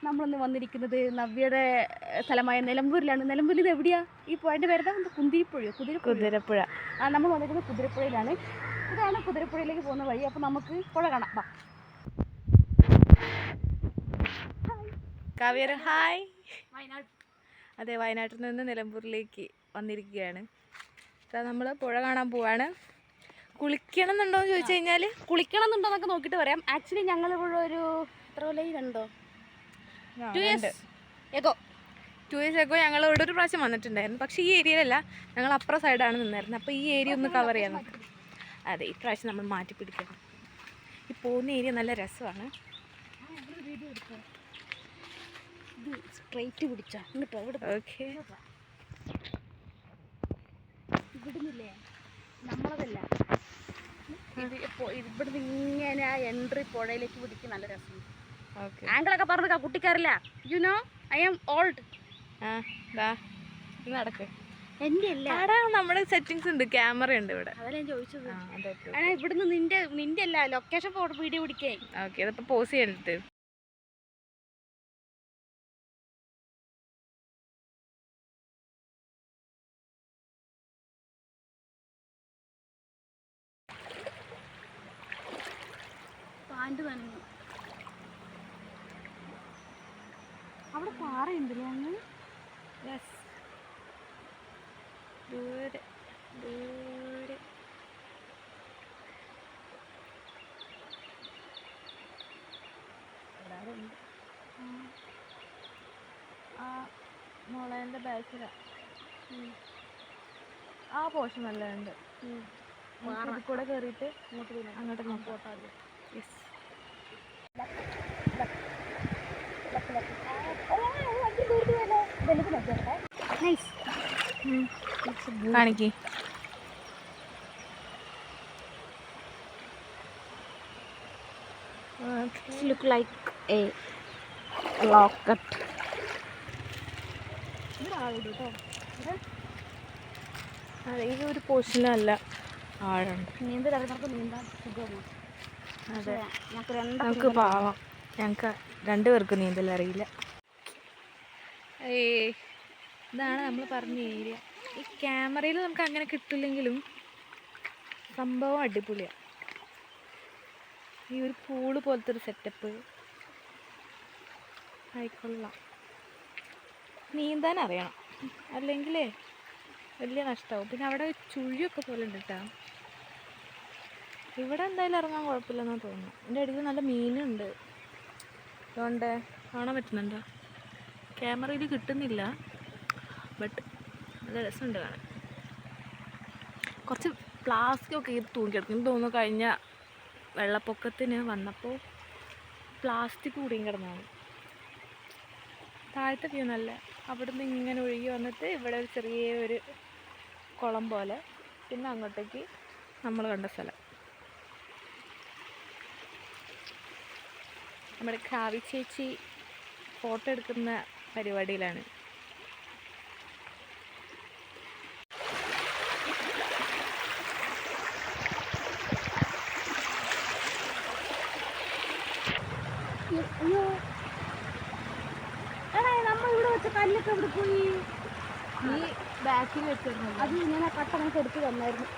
നമ്മളൊന്ന് വന്നിരിക്കുന്നത് നവ്യയുടെ സ്ഥലമായ നിലമ്പൂരിലാണ്. നിലമ്പൂരിൽ ഇത് എവിടെയാ? ഈ പുഴൻ്റെ പേര് കുന്തിരിപ്പുഴയോ? കുതിരപ്പുഴ. നമ്മൾ വന്നിരിക്കുന്നത് കുതിരപ്പുഴയിലാണ്. ഇതാണ് കുതിരപ്പുഴയിലേക്ക് പോകുന്ന വഴി. അപ്പോൾ നമുക്ക് പുഴ കാണാം. വാ. കാവ്യർ ഹായ്. അതെ, വയനാട്ടിൽ നിന്ന് നിലമ്പൂരിലേക്ക് വന്നിരിക്കുകയാണ്. നമ്മൾ പുഴ കാണാൻ പോവാണ്. കുളിക്കണം എന്നുണ്ടോ എന്ന് ചോദിച്ചു കഴിഞ്ഞാൽ കുളിക്കണം എന്നുണ്ടോന്നൊക്കെ നോക്കിയിട്ട് പറയാം. ആക്ച്വലി ഞങ്ങളിവിടെ ഒരു എത്ര കൊല്ലം കണ്ടോ 2 years ago ഞങ്ങൾ ഇവിടെ ഒരു പ്രാവശ്യം വന്നിട്ടുണ്ടായിരുന്നു. പക്ഷേ ഈ ഏരിയയിലല്ല, ഞങ്ങൾ അപ്പുറം സൈഡാണ് നിന്നായിരുന്നത്. അപ്പോൾ ഈ ഏരിയ ഒന്ന് കവർ ചെയ്യാൻ നോക്കാം. അതെ, ഈ പ്രാവശ്യം നമ്മൾ മാറ്റി പിടിക്കണം. ഈ പോകുന്ന ഏരിയ നല്ല രസമാണ്. സ്ട്രൈറ്റ് പിടിച്ചാ ഓക്കെ. ഇവിടുന്നില്ലേ നമ്മളതല്ല, ഇവിടുന്ന് ഇങ്ങനെ എൻട്രി പുഴയിലേക്ക് പിടിക്കും. നല്ല രസം. ആങ്കിളൊക്കെ പറഞ്ഞ കുട്ടിക്കാരില്ല. You know I am old. നടക്ക്. എന്റെ അല്ല, നമ്മുടെ സെറ്റിങ്സ് ഉണ്ട്, ക്യാമറ ഉണ്ട് ഇവിടെ. അതല്ല ഞാൻ ചോദിച്ചത്. ഇവിടുന്ന് നിന്റെ അല്ല, ലൊക്കേഷൻ ഫോട്ടോ വീഡിയോ പിടിക്കേ. ഓക്കെ, അതിപ്പോ പോസ് ചെയ്തിട്ട് പാൻറ് നനഞ്ഞു. അവിടെ പാറയുണ്ടല്ലോ അങ്ങ്. ദൂരെ ദൂരെ ആ മുളേൻ്റെ ബാക്കില ആ പോഷൻ നല്ല ഉണ്ട്. കൂടെ കയറിയിട്ട് അങ്ങോട്ട് നോക്കാം. യെസ്. കാണിക്ക്. Look like A locket. അതെ, ഈ ഒരു പോർഷനല്ല ആഴുണ്ട്. നീന്തലറിയുന്നവർക്ക് നീന്താൻ സുഖമാണ്. അതെ, നമുക്ക് പാവാം. ഞങ്ങൾക്ക് 2 പേർക്ക് നീന്തൽ അറിയില്ല. ഇതാണ് നമ്മൾ പറഞ്ഞ ഏരിയ. ഈ ക്യാമറയിൽ നമുക്ക് അങ്ങനെ കിട്ടില്ലെങ്കിലും സംഭവം അടിപൊളിയാണ്. ഈ ഒരു പൂള് പോലത്തെ ഒരു സെറ്റപ്പ് ആയിക്കൊള്ളാം. നീന്താൻ അറിയണം, അല്ലെങ്കിലേ വലിയ നഷ്ടമാവും. പിന്നെ അവിടെ ചുഴിയൊക്കെ പോലെ ഉണ്ട് കേട്ടോ. ഇവിടെ എന്തായാലും ഇറങ്ങാൻ കുഴപ്പമില്ലെന്നാണ് തോന്നുന്നു. എൻ്റെ അടുത്ത് നല്ല മീനുണ്ട്. അതുകൊണ്ട് കാണാൻ പറ്റുന്നുണ്ടോ? ക്യാമറയിൽ കിട്ടുന്നില്ല, ബട്ട് നല്ല രസമുണ്ട് കാണാൻ. കുറച്ച് പ്ലാസ്റ്റിക്കൊക്കെ ഇത് തൂങ്ങിക്കിടക്കും. എനിക്ക് തോന്നുന്നു കഴിഞ്ഞ വെള്ളപ്പൊക്കത്തിന് വന്നപ്പോൾ പ്ലാസ്റ്റിക് കൂടിയും കിടന്നാണ്. താഴത്തെ വ്യൂ നല്ല. അവിടുന്ന് ഇങ്ങനെ ഒഴുകി വന്നിട്ട് ഇവിടെ ഒരു ചെറിയൊരു കുളം പോലെ, പിന്നെ അങ്ങോട്ടേക്ക് നമ്മൾ കണ്ട സ്ഥലം. നമ്മുടെ കാവ്യ ചേച്ചി ഫോട്ടോ എടുക്കുന്ന പരിപാടിയിലാണ്. അയ്യോ, നമ്മൾ ഇവിടെ വെച്ച കല്ലൊക്കെ ഇവിടെ പോയി. നീ ബാക്കിൽ വെച്ചിരുന്നു. അത് ഞാൻ ആ കട്ട നമുക്ക് എടുത്ത് തന്നായിരുന്നു.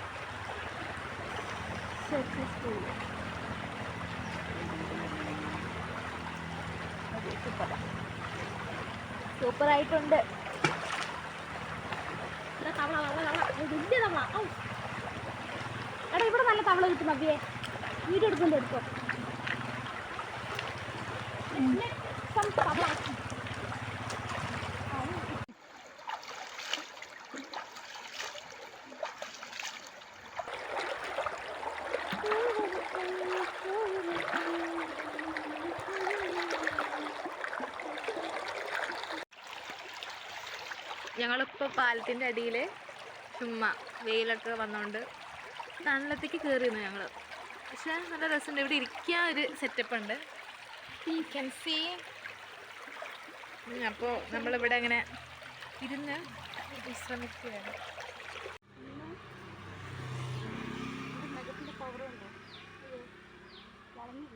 സൂപ്പറായിട്ടുണ്ട്. വലിയ തവള. എടാ, ഇവിടെ നല്ല തവള കിട്ടും. നവ്യേ വീഡിയോ എടുക്കുന്നുണ്ട്, എടുക്കോ. ഞങ്ങളിപ്പോൾ പാലത്തിൻ്റെ അടിയിൽ ചുമ്മാ വെയിലൊക്കെ വന്നുകൊണ്ട് തണലത്തേക്ക് കയറിയിരുന്നു ഞങ്ങൾ. പക്ഷേ നല്ല രസമുണ്ട്. ഇവിടെ ഇരിക്കാൻ ഒരു സെറ്റപ്പ് ഉണ്ട്. You can see. അപ്പോൾ നമ്മളിവിടെ അങ്ങനെ ഇരുന്ന് വിശ്രമിക്കുകയാണ്. പവറുണ്ടോ? വളഞ്ഞു.